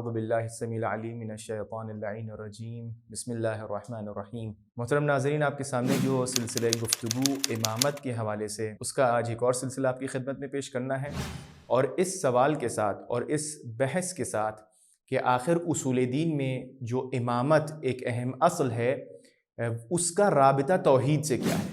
اعوذ باللہ السمیع العلیم من الشیطان اللعین الرجیم بسم اللہ الرحمن الرحیم۔ محترم ناظرین، آپ کے سامنے جو سلسلہ گفتگو امامت کے حوالے سے اس کا آج ایک اور سلسلہ آپ کی خدمت میں پیش کرنا ہے، اور اس سوال کے ساتھ اور اس بحث کے ساتھ کہ آخر اصول دین میں جو امامت ایک اہم اصل ہے اس کا رابطہ توحید سے کیا ہے۔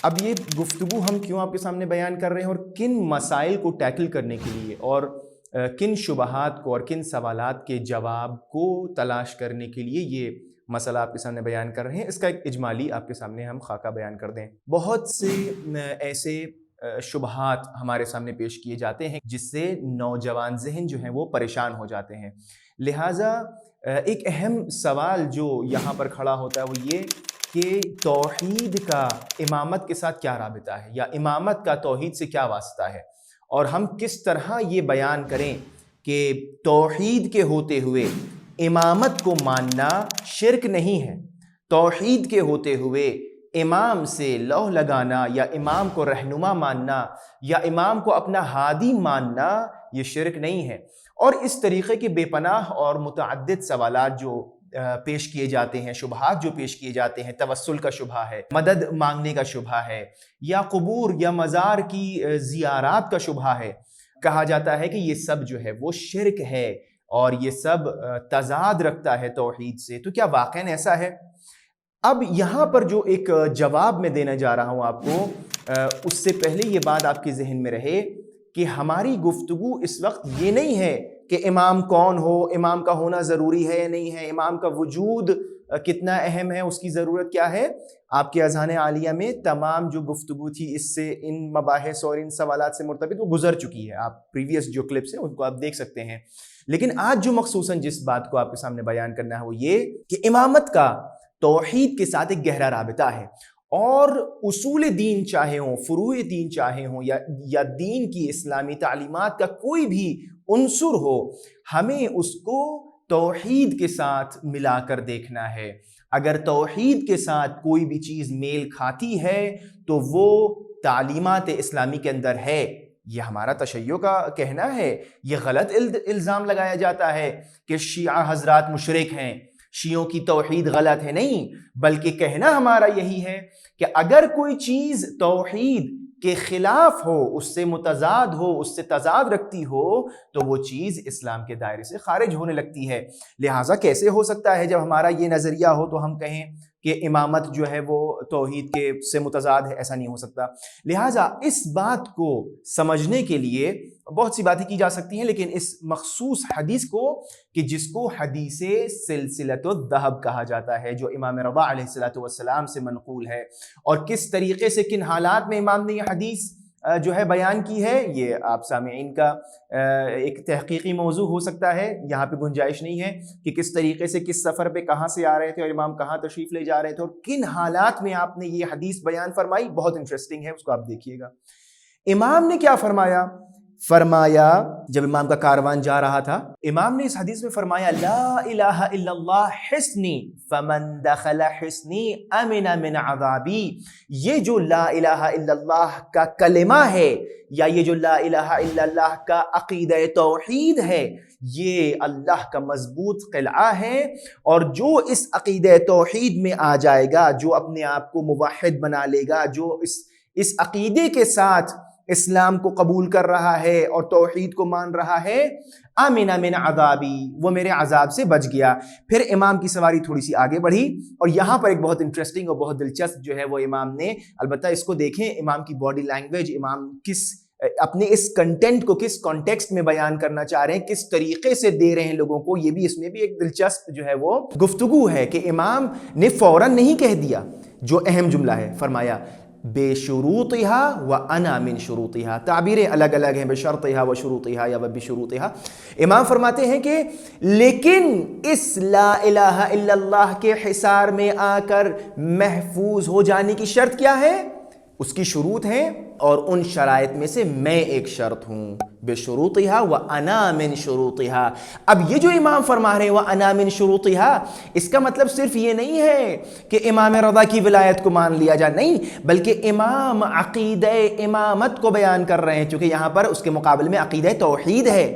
اب یہ گفتگو ہم کیوں آپ کے سامنے بیان کر رہے ہیں اور کن مسائل کو ٹیکل کرنے کے لیے اور کن شبہات کو اور کن سوالات کے جواب کو تلاش کرنے کے لیے یہ مسئلہ آپ کے سامنے بیان کر رہے ہیں، اس کا ایک اجمالی آپ کے سامنے ہم خاکہ بیان کر دیں۔ بہت سے ایسے شبہات ہمارے سامنے پیش کیے جاتے ہیں جس سے نوجوان ذہن جو ہیں وہ پریشان ہو جاتے ہیں، لہٰذا ایک اہم سوال جو یہاں پر کھڑا ہوتا ہے وہ یہ کہ توحید کا امامت کے ساتھ کیا رابطہ ہے، یا امامت کا توحید سے کیا واسطہ ہے، اور ہم کس طرح یہ بیان کریں کہ توحید کے ہوتے ہوئے امامت کو ماننا شرک نہیں ہے، توحید کے ہوتے ہوئے امام سے لوح لگانا یا امام کو رہنما ماننا یا امام کو اپنا ہادی ماننا یہ شرک نہیں ہے۔ اور اس طریقے کے بے پناہ اور متعدد سوالات جو پیش کیے جاتے ہیں، شبہات جو پیش کیے جاتے ہیں، توسل کا شبہ ہے، مدد مانگنے کا شبہ ہے، یا قبور یا مزار کی زیارات کا شبہ ہے، کہا جاتا ہے کہ یہ سب جو ہے وہ شرک ہے اور یہ سب تضاد رکھتا ہے توحید سے۔ تو کیا واقعاً ایسا ہے؟ اب یہاں پر جو ایک جواب میں دینا جا رہا ہوں آپ کو، اس سے پہلے یہ بات آپ کے ذہن میں رہے کہ ہماری گفتگو اس وقت یہ نہیں ہے کہ امام کون ہو، امام کا ہونا ضروری ہے یا نہیں ہے، امام کا وجود کتنا اہم ہے، اس کی ضرورت کیا ہے۔ آپ کے اذہان عالیہ میں تمام جو گفتگو تھی اس سے، ان مباحث اور ان سوالات سے مرتبط، وہ گزر چکی ہے، آپ پریویس جو کلپس ہیں ان کو آپ دیکھ سکتے ہیں۔ لیکن آج جو مخصوصاً جس بات کو آپ کے سامنے بیان کرنا ہے وہ یہ کہ امامت کا توحید کے ساتھ ایک گہرا رابطہ ہے، اور اصول دین چاہے ہوں، فروع دین چاہے ہوں، یا دین کی اسلامی تعلیمات کا کوئی بھی عنصر ہو، ہمیں اس کو توحید کے ساتھ ملا کر دیکھنا ہے۔ اگر توحید کے ساتھ کوئی بھی چیز میل کھاتی ہے تو وہ تعلیمات اسلامی کے اندر ہے۔ یہ ہمارا تشیع کا کہنا ہے، یہ غلط الزام لگایا جاتا ہے کہ شیعہ حضرات مشرک ہیں، شیعوں کی توحید غلط ہے، نہیں، بلکہ کہنا ہمارا یہی ہے کہ اگر کوئی چیز توحید کے خلاف ہو، اس سے متضاد ہو، اس سے تضاد رکھتی ہو، تو وہ چیز اسلام کے دائرے سے خارج ہونے لگتی ہے۔ لہٰذا کیسے ہو سکتا ہے جب ہمارا یہ نظریہ ہو تو ہم کہیں کہ امامت جو ہے وہ توحید کے سے متضاد ہے؟ ایسا نہیں ہو سکتا۔ لہٰذا اس بات کو سمجھنے کے لیے بہت سی باتیں کی جا سکتی ہیں، لیکن اس مخصوص حدیث کو، کہ جس کو حدیث سلسلۃ الذہب کہا جاتا ہے، جو امام رضا علیہ السلام سے منقول ہے، اور کس طریقے سے کن حالات میں امام نے یہ حدیث جو ہے بیان کی ہے، یہ آپ سامعین کا ایک تحقیقی موضوع ہو سکتا ہے۔ یہاں پہ گنجائش نہیں ہے کہ کس طریقے سے، کس سفر پہ کہاں سے آ رہے تھے اور امام کہاں تشریف لے جا رہے تھے اور کن حالات میں آپ نے یہ حدیث بیان فرمائی، بہت انٹرسٹنگ ہے، اس کو آپ دیکھیے گا۔ امام نے کیا فرمایا؟ جب امام کا کاروان جا رہا تھا، امام نے اس حدیث میں فرمایا، لا الہ الا اللہ حصنی فمن دخل حصنی امن من عذابی۔ یہ جو لا الہ الا اللہ کا کلمہ ہے، یا یہ جو لا الہ الا اللہ کا عقیدہ توحید ہے، یہ اللہ کا مضبوط قلعہ ہے، اور جو اس عقیدہ توحید میں آ جائے گا، جو اپنے آپ کو موحد بنا لے گا، جو اس عقیدے کے ساتھ اسلام کو قبول کر رہا ہے اور توحید کو مان رہا ہے، آمن من عذابی، وہ میرے عذاب سے بچ گیا۔ پھر امام کی سواری تھوڑی سی آگے بڑھی، اور یہاں پر ایک بہت انٹرسٹنگ اور بہت دلچسپ جو ہے وہ امام نے، البتہ اس کو دیکھیں امام کی باڈی لینگویج، امام اپنے اس کنٹینٹ کو کس کانٹیکسٹ میں بیان کرنا چاہ رہے ہیں، کس طریقے سے دے رہے ہیں لوگوں کو، یہ بھی اس میں بھی ایک دلچسپ جو ہے وہ گفتگو ہے کہ امام نے فوراً نہیں کہہ دیا جو اہم جملہ ہے، فرمایا بے شروطہا و انا من شروطہا۔ تعبیریں الگ الگ ہیں، بشرطہا و شروطہا یا بشروطہا۔ امام فرماتے ہیں کہ لیکن اس لا الہ الا اللہ کے حصار میں آ کر محفوظ ہو جانے کی شرط کیا ہے؟ اس کی شروط ہیں، اور ان شرائط میں سے میں ایک شرط ہوں، بشروطہا و انا من شروطہا۔ اب یہ جو امام فرما رہے ہیں و انا من شروطہا، اس کا مطلب صرف یہ نہیں ہے کہ امام رضا کی ولایت کو مان لیا جائے، نہیں، بلکہ امام عقیدہ امامت کو بیان کر رہے ہیں، چونکہ یہاں پر اس کے مقابلے میں عقیدہ توحید ہے۔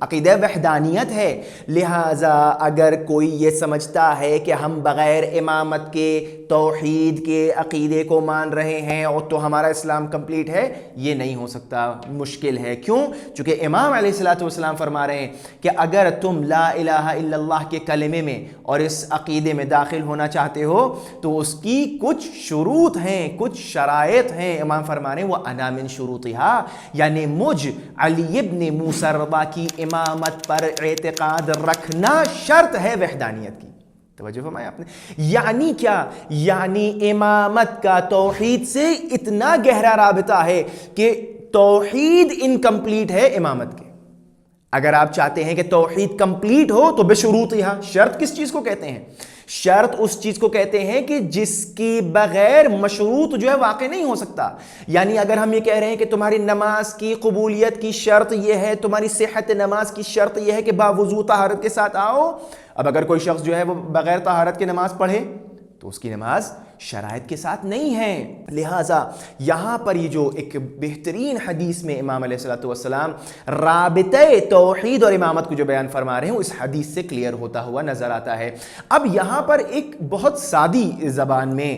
عقیدہ وحدانیت ہے۔ لہٰذا اگر کوئی یہ سمجھتا ہے کہ ہم بغیر امامت کے توحید کے عقیدے کو مان رہے ہیں اور تو ہمارا اسلام کمپلیٹ ہے، یہ نہیں ہو سکتا، مشکل ہے۔ کیوں؟ چونکہ امام علیہ الصلوۃ والسلام فرما رہے ہیں کہ اگر تم لا الہ الا اللہ کے کلمے میں اور اس عقیدے میں داخل ہونا چاہتے ہو تو اس کی کچھ شروط ہیں، کچھ شرائط ہیں۔ امام فرما رہے ہیں وہ انا من شروطہا، یعنی مجھ علی ابن موسیٰ رضا کی امامت پر اعتقاد رکھنا شرط ہے وحدانیت کی۔ توجہ فرمایا آپ نے؟ یعنی کیا؟ یعنی امامت کا توحید سے اتنا گہرا رابطہ ہے کہ توحید انکمپلیٹ ہے امامت کے۔ اگر آپ چاہتے ہیں کہ توحید کمپلیٹ ہو تو بشروطہا، شرط کس چیز کو کہتے ہیں؟ شرط اس چیز کو کہتے ہیں کہ جس کی بغیر مشروط جو ہے واقع نہیں ہو سکتا۔ یعنی اگر ہم یہ کہہ رہے ہیں کہ تمہاری نماز کی قبولیت کی شرط یہ ہے، تمہاری صحت نماز کی شرط یہ ہے کہ باوضو طہارت کے ساتھ آؤ، اب اگر کوئی شخص جو ہے وہ بغیر طہارت کے نماز پڑھے تو اس کی نماز شرائط کے ساتھ نہیں ہے۔ لہٰذا یہاں پر یہ جو ایک بہترین حدیث میں امام علیہ الصلوۃ والسلام رابطہ توحید اور امامت کو جو بیان فرما رہے ہیں، اس حدیث سے کلیئر ہوتا ہوا نظر آتا ہے۔ اب یہاں پر ایک بہت سادی زبان میں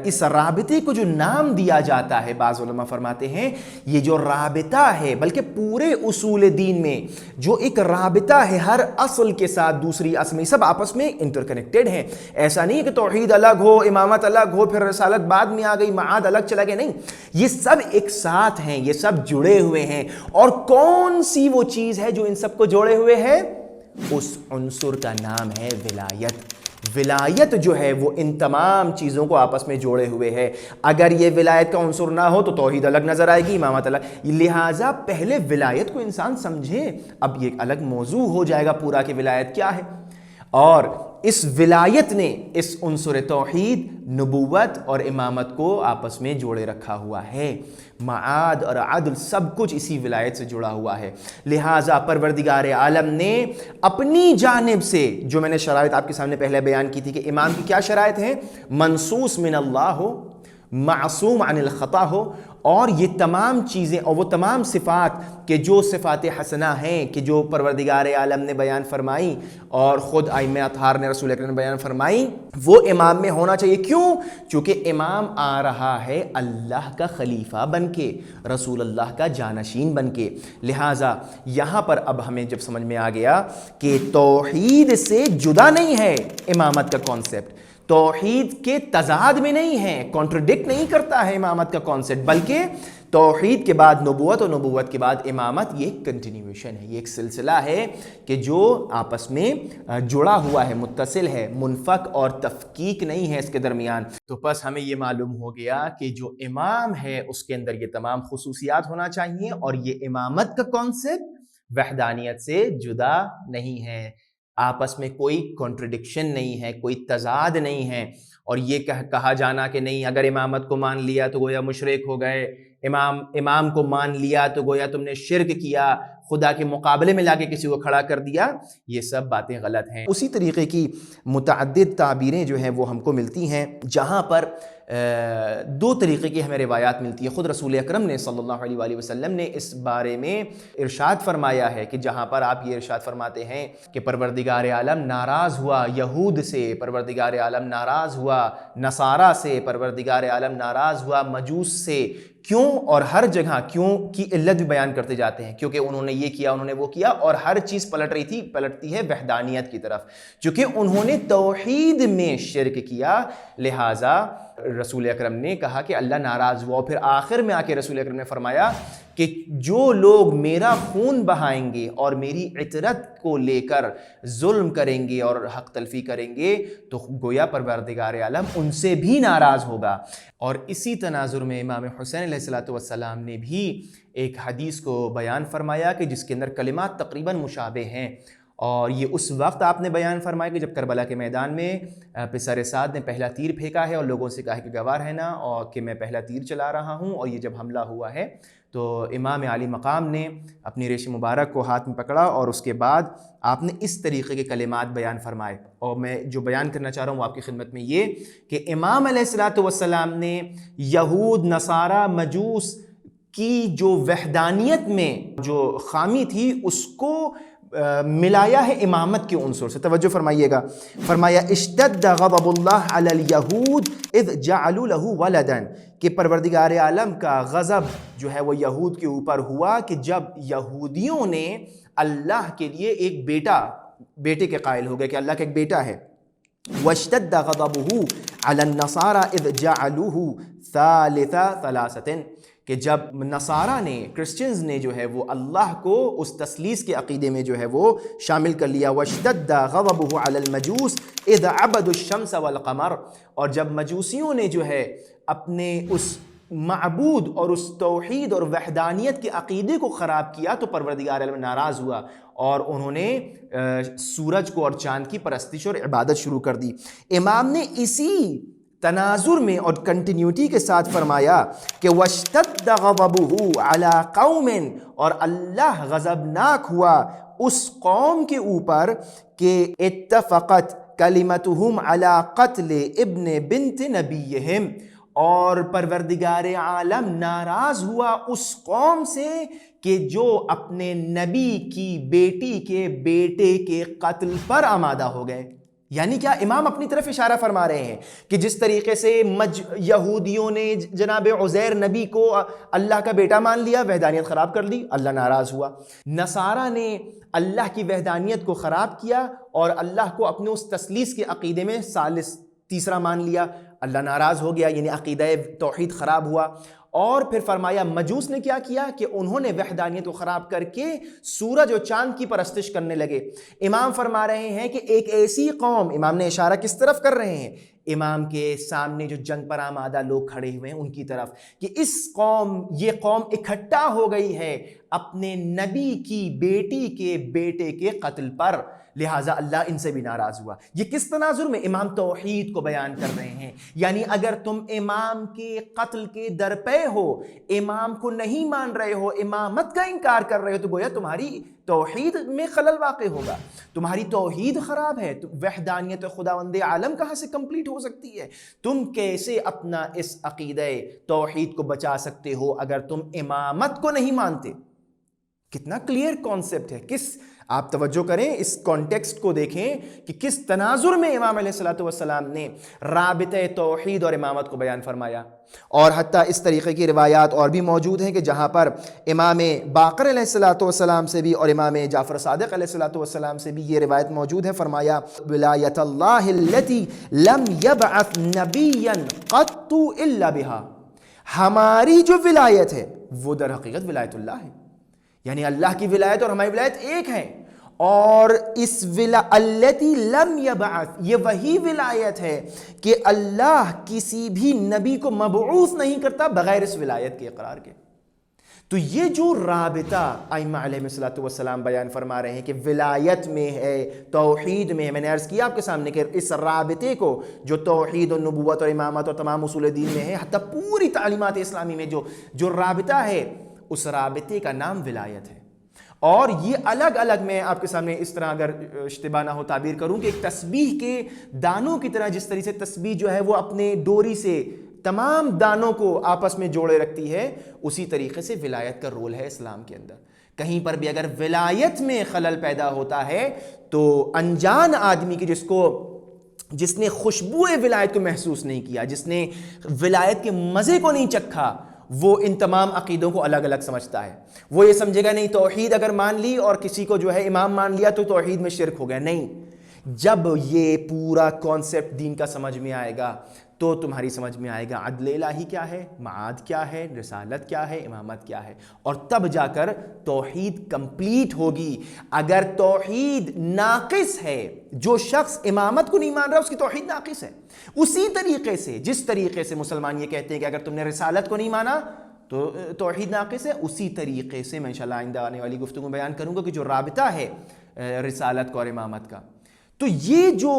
اس رابطے کو جو نام دیا جاتا ہے، بعض علماء فرماتے ہیں یہ جو رابطہ ہے، بلکہ پورے اصول دین میں جو ایک رابطہ ہے ہر اصل کے ساتھ دوسری اصل میں، سب آپس میں انٹر کنیکٹڈ ہیں۔ ایسا نہیں ہے کہ توحید الگ ہو، امامت الگ ہو، پھر رسالت بعد میں آ گئی، معاد الگ چلا گیا، نہیں، یہ سب ایک ساتھ ہیں، یہ سب جڑے ہوئے ہیں۔ اور کون سی وہ چیز ہے جو ان سب کو جوڑے ہوئے ہے؟ اس عنصر کا نام ہے ولایت۔ ولایت جو ہے وہ ان تمام چیزوں کو آپس میں جوڑے ہوئے ہے۔ اگر یہ ولایت کا عنصر نہ ہو تو توحید الگ نظر آئے گی، امامت الگ۔ لہٰذا پہلے ولایت کو انسان سمجھے، اب یہ الگ موضوع ہو جائے گا پورا کہ ولایت کیا ہے۔ اور اس ولایت نے اس عنصر توحید، نبوت اور امامت کو آپس میں جوڑے رکھا ہوا ہے۔ معاد اور عدل سب کچھ اسی ولایت سے جڑا ہوا ہے۔ لہٰذا پروردگار عالم نے اپنی جانب سے، جو میں نے شرائط آپ کے سامنے پہلے بیان کی تھی کہ امام کی کیا شرائط ہیں، منصوص من اللہ ہو، معصوم عن الخطا ہو، اور یہ تمام چیزیں اور وہ تمام صفات کہ جو صفات حسنہ ہیں کہ جو پروردگار عالم نے بیان فرمائی اور خود ائمہ اطہار نے، رسول اکرم نے بیان فرمائی، وہ امام میں ہونا چاہیے۔ کیوں؟ چونکہ امام آ رہا ہے اللہ کا خلیفہ بن کے، رسول اللہ کا جانشین بن کے۔ لہٰذا یہاں پر اب ہمیں جب سمجھ میں آ گیا کہ توحید سے جدا نہیں ہے امامت کا کانسیپٹ، توحید کے تضاد میں نہیں ہے، کانٹرڈکٹ نہیں کرتا ہے امامت کا کانسیپٹ، بلکہ توحید کے بعد نبوت اور نبوت کے بعد امامت، یہ ایک کنٹینیویشن ہے، یہ ایک سلسلہ ہے کہ جو آپس میں جڑا ہوا ہے، متصل ہے، منفک اور تفکیک نہیں ہے اس کے درمیان۔ تو بس ہمیں یہ معلوم ہو گیا کہ جو امام ہے اس کے اندر یہ تمام خصوصیات ہونا چاہیے، اور یہ امامت کا کانسیپٹ وحدانیت سے جدا نہیں ہے، آپس میں کوئی کنٹرڈکشن نہیں ہے، کوئی تضاد نہیں ہے۔ اور یہ کہا جانا کہ نہیں اگر امامت کو مان لیا تو گویا مشرک ہو گئے، امام کو مان لیا تو گویا تم نے شرک کیا، خدا کے مقابلے میں لا کے کسی کو کھڑا کر دیا، یہ سب باتیں غلط ہیں۔ اسی طریقے کی متعدد تعبیریں جو ہیں وہ ہم کو ملتی ہیں، جہاں پر دو طریقے کی ہمیں روایات ملتی ہیں۔ خود رسول اکرم نے صلی اللہ علیہ وآلہ وسلم نے اس بارے میں ارشاد فرمایا ہے کہ جہاں پر آپ یہ ارشاد فرماتے ہیں کہ پروردگار عالم ناراض ہوا یہود سے، پروردگار عالم ناراض ہوا نصارہ سے، پروردگار عالم ناراض ہوا مجوس سے۔ کیوں؟ اور ہر جگہ کیوں کی علت بھی بیان کرتے جاتے ہیں، کیونکہ انہوں نے یہ کیا، انہوں نے وہ کیا، اور ہر چیز پلٹتی ہے وحدانیت کی طرف، چونکہ انہوں نے توحید میں شرک کیا۔ لہٰذا رسول اکرم نے کہا کہ اللہ ناراض ہوا، اور پھر آخر میں آ کے رسول اکرم نے فرمایا کہ جو لوگ میرا خون بہائیں گے اور میری عطرت کو لے کر ظلم کریں گے اور حق تلفی کریں گے تو گویا پروردگار عالم ان سے بھی ناراض ہوگا۔ اور اسی تناظر میں امام حسین علیہ الصلوۃ والسلام نے بھی ایک حدیث کو بیان فرمایا کہ جس کے اندر کلمات تقریباً مشابہ ہیں، اور یہ اس وقت آپ نے بیان فرمایا کہ جب کربلا کے میدان میں پسر سعد نے پہلا تیر پھینکا ہے اور لوگوں سے کہا کہ گواہ رہنا اور کہ میں پہلا تیر چلا رہا ہوں، اور یہ جب حملہ ہوا ہے تو امام عالی مقام نے اپنی ریش مبارک کو ہاتھ میں پکڑا اور اس کے بعد آپ نے اس طریقے کے کلمات بیان فرمائے۔ اور میں جو بیان کرنا چاہ رہا ہوں وہ آپ کی خدمت میں یہ کہ امام علیہ الصلوۃ والسلام نے یہود، نصارہ، مجوس کی جو وحدانیت میں جو خامی تھی اس کو ملایا ہے امامت کے عنصر سے. توجہ فرمائیے گا, فرمایا اشتد غضب اللہ علی الیہود اذ جعلوا له ولدا, کہ پروردگار عالم کا غضب جو ہے وہ یہود کے اوپر ہوا کہ جب یہودیوں نے اللہ کے لیے ایک بیٹے کے قائل ہو گئے کہ اللہ کا ایک بیٹا ہے. واشتد غضبه علی النصارى اذ جعلوه ثالث ثلاثة, کہ جب نصارہ نے, کرسچنز نے جو ہے وہ اللہ کو اس تثلیث کے عقیدے میں جو ہے وہ شامل کر لیا. واشتد غضبه علی المجوس اذ عبدوا الشمس والقمر, اور جب مجوسیوں نے جو ہے اپنے اس معبود اور اس توحید اور وحدانیت کے عقیدے کو خراب کیا تو پروردگار عالم ناراض ہوا اور انہوں نے سورج کو اور چاند کی پرستش اور عبادت شروع کر دی. امام نے اسی تناظر میں اور کنٹینیوٹی کے ساتھ فرمایا کہ واشتد غضبه علی قوم, اور اللہ غضبناک ہوا اس قوم کے اوپر کہ اتفقت کلمتہم علی قتل ابن بنت نبیہم, اور پروردگار عالم ناراض ہوا اس قوم سے کہ جو اپنے نبی کی بیٹی کے بیٹے کے قتل پر آمادہ ہو گئے. یعنی کیا امام اپنی طرف اشارہ فرما رہے ہیں کہ جس طریقے سے یہودیوں نے جناب عزیر نبی کو اللہ کا بیٹا مان لیا, وحدانیت خراب کر لی, اللہ ناراض ہوا. نصارہ نے اللہ کی وحدانیت کو خراب کیا اور اللہ کو اپنے اس تثلیث کے عقیدے میں ثالث تیسرا مان لیا, اللہ ناراض ہو گیا, یعنی عقیدہ توحید خراب ہوا. اور پھر فرمایا مجوس نے کیا کیا کہ انہوں نے وحدانیت کو خراب کر کے سورج اور چاند کی پرستش کرنے لگے. امام فرما رہے ہیں کہ ایک ایسی قوم, امام نے اشارہ کس طرف کر رہے ہیں؟ امام کے سامنے جو جنگ پر آمادہ لوگ کھڑے ہوئے ہیں ان کی طرف, کہ یہ قوم اکٹھا ہو گئی ہے اپنے نبی کی بیٹی کے بیٹے کے قتل پر, لہٰذا اللہ ان سے بھی ناراض ہوا. یہ کس تناظر میں؟ امام توحید کو بیان کر رہے ہیں. یعنی اگر تم امام کے قتل کے درپے ہو, امام کو نہیں مان رہے ہو, امامت کا انکار کر رہے ہو, تو گویا تمہاری توحید میں خلل واقع ہوگا, تمہاری توحید خراب ہے. وحدانیت خداوند عالم کہاں سے کمپلیٹ ہو سکتی ہے؟ تم کیسے اپنا اس عقیدہ توحید کو بچا سکتے ہو اگر تم امامت کو نہیں مانتے؟ کتنا کلیئر کانسیپٹ ہے. آپ توجہ کریں, اس کانٹیکسٹ کو دیکھیں کہ کس تناظر میں امام علیہ الصلوۃ والسلام نے رابطہ توحید اور امامت کو بیان فرمایا. اور حتیٰ اس طریقے کی روایات اور بھی موجود ہیں کہ جہاں پر امام باقر علیہ الصلوۃ والسلام سے بھی اور امام جعفر صادق علیہ الصلوۃ والسلام سے بھی یہ روایت موجود ہے. فرمایا ولایت اللہ التی لم یبعث نبیا قط الا بها, ہماری جو ولایت ہے وہ در حقیقت ولایت اللہ ہے. یعنی اللہ کی ولایت اور ہماری ولایت ایک ہے, اور اس التی لم یبعث, یہ وہی ولایت ہے کہ اللہ کسی بھی نبی کو مبعوث نہیں کرتا بغیر اس ولایت کے اقرار کے. تو یہ جو رابطہ ائمہ علیہ الصلوۃ والسلام بیان فرما رہے ہیں کہ ولایت میں ہے, توحید میں ہے, میں نے عرض کیا آپ کے سامنے کہ اس رابطے کو جو توحید اور نبوت اور امامت اور تمام اصول دین میں ہے, حتیٰ پوری تعلیمات اسلامی میں جو رابطہ ہے, اس رابطے کا نام ولایت ہے. اور یہ الگ الگ, میں آپ کے سامنے اس طرح اگر اشتباہ نہ ہو تعبیر کروں کہ ایک تسبیح کے دانوں کی طرح, جس طرح سے تسبیح جو ہے وہ اپنے ڈوری سے تمام دانوں کو آپس میں جوڑے رکھتی ہے, اسی طریقے سے ولایت کا رول ہے اسلام کے اندر. کہیں پر بھی اگر ولایت میں خلل پیدا ہوتا ہے تو انجان آدمی کی, جس نے خوشبو ولایت کو محسوس نہیں کیا, جس نے ولایت کے مزے کو نہیں چکھا, وہ ان تمام عقیدوں کو الگ الگ سمجھتا ہے. وہ یہ سمجھے گا نہیں توحید اگر مان لی اور کسی کو جو ہے امام مان لیا تو توحید میں شرک ہو گیا. نہیں, جب یہ پورا کانسیپٹ دین کا سمجھ میں آئے گا تو تمہاری سمجھ میں آئے گا عدل الہی کیا ہے, معاد کیا ہے, رسالت کیا ہے, امامت کیا ہے, اور تب جا کر توحید کمپلیٹ ہوگی. اگر توحید ناقص ہے, جو شخص امامت کو نہیں مان رہا اس کی توحید ناقص ہے. اسی طریقے سے جس طریقے سے مسلمان یہ کہتے ہیں کہ اگر تم نے رسالت کو نہیں مانا تو توحید ناقص ہے, اسی طریقے سے میں انشاءاللہ آئندہ آنے والی گفتگو میں بیان کروں گا کہ جو رابطہ ہے رسالت کا اور امامت کا, تو یہ جو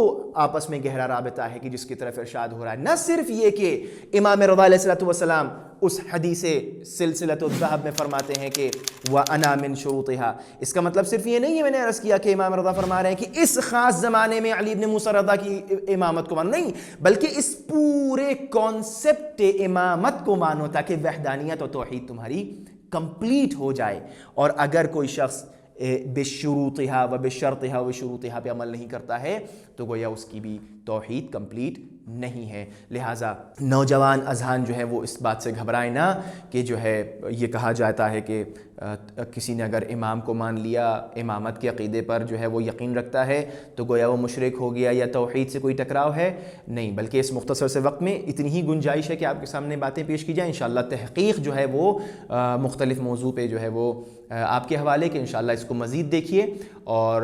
آپس میں گہرا رابطہ ہے کہ جس کی طرف ارشاد ہو رہا ہے, نہ صرف یہ کہ امام رضا علیہ الصلوۃ والسلام اس حدیث سلسلۃ الذہب میں فرماتے ہیں کہ وَأَنَا مِن شُرُوطِهَا. اس کا مطلب صرف یہ نہیں ہے، میں نے عرض کیا کہ امام رضا فرما رہے ہیں کہ اس خاص زمانے میں علی بن موسیٰ رضا کی امامت کو مانو، نہیں، بلکہ اس پورے کانسیپٹ امامت کو مانو تاکہ وحدانیت اور توحید تمہاری کمپلیٹ ہو جائے. اور اگر کوئی شخص بشروطها و بشرطها و شروطها پہ عمل نہیں کرتا ہے تو گویا اس کی بھی توحید کمپلیٹ نہیں ہے. لہٰذا نوجوان اذہان جو ہے وہ اس بات سے گھبرائے نہ کہ جو ہے یہ کہا جاتا ہے کہ کسی نے اگر امام کو مان لیا، امامت کے عقیدے پر جو ہے وہ یقین رکھتا ہے تو گویا وہ مشرک ہو گیا یا توحید سے کوئی ٹکراؤ ہے. نہیں، بلکہ اس مختصر سے وقت میں اتنی ہی گنجائش ہے کہ آپ کے سامنے باتیں پیش کی جائیں. انشاءاللہ تحقیق جو ہے وہ مختلف موضوع پہ جو ہے وہ آپ کے حوالے کہ انشاءاللہ اس کو مزید دیکھیے اور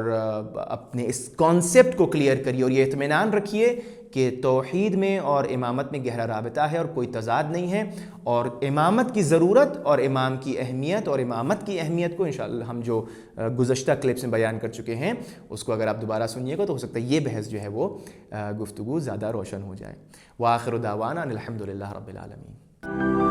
اپنے اس کانسیپٹ کو کلیئر کریے اور یہ اطمینان رکھیے کہ توحید میں اور امامت میں گہرا رابطہ ہے اور کوئی تضاد نہیں ہے. اور امامت کی ضرورت اور امام کی اہمیت اور امامت کی اہمیت کو انشاءاللہ ہم جو گزشتہ کلپس میں بیان کر چکے ہیں اس کو اگر آپ دوبارہ سنیے گا تو ہو سکتا ہے یہ بحث جو ہے وہ گفتگو زیادہ روشن ہو جائے. وآخر دعوانا ان الحمد للہ رب العالمین.